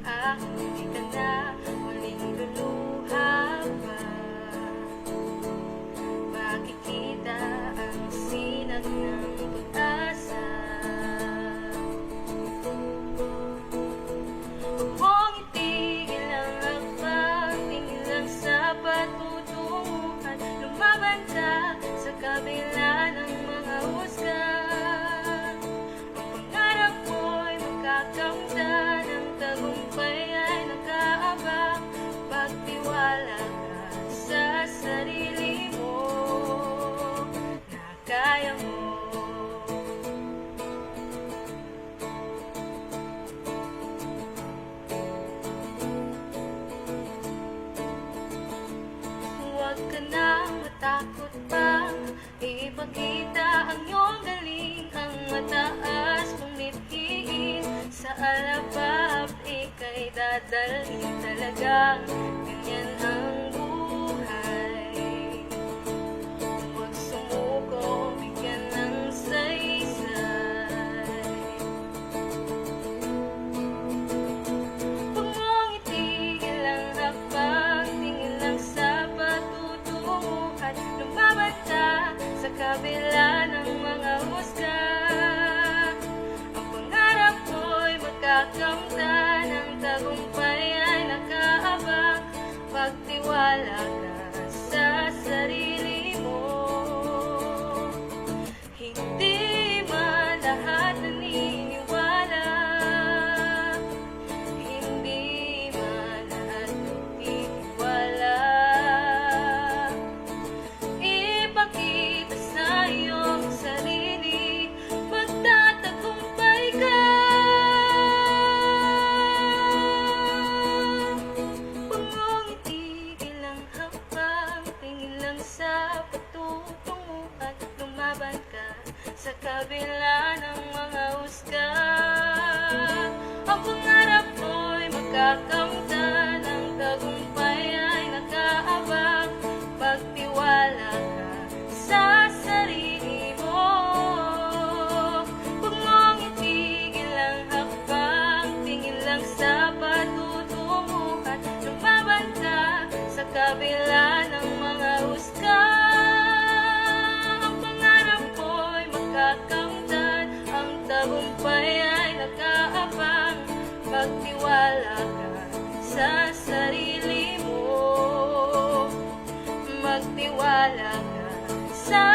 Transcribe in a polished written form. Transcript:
Hindi ka na muling luluha pa. Makikita ang sinag ng pag-asa. Huwag mong itigil ang hakbang, tingin lang sa patutunguhan. Lumaban ka sa kabila ng mga husga. Ang pangarap mo'y magkakamtan, ang tagumpay ay nakaabang. Pagtiwala ka sa sarili mo na kaya mo. Huwag ka nang matakot pa, ipakita ang iyong galing. Ang mataas mong mithiin sa alabab, ika'y dadalhin talagang ganyan ang buhay. Huwag sumuko, bigyan ng saysay. Huwag mong itigil ang hakbang, tingin lang sa patutunguhan. Lumaban ka sa kabila ng mga husga. Ang pangarap mo'y magkakamtan, ang tagumpay ay nakaabang. Pagtiwala ka sa sarili mo. Hindi man lahat naniniwala, hindi man lahat nagtitiwala. Ipakita sa iyong sarili, magtatagumpay ka. Huwag mong itigil ang hakbang, tingin lang sa patutunguhan. Lumaban ka sa kabila ng mga husga. Ang pangarap mo'y magkakamtan, ang tagumpay ay nakaabang. Pagtiwala ka sa sarili mo. Huwag mong itigil ang hakbang, tingin lang sa patutunguhan. Lumaban ka sa kabila ng mga husga. Ang pangarap mo'y magkakamtan, ang tagumpay ay nakaabang. Pagtiwala ka sa sarili mo. Magtiwala ka sa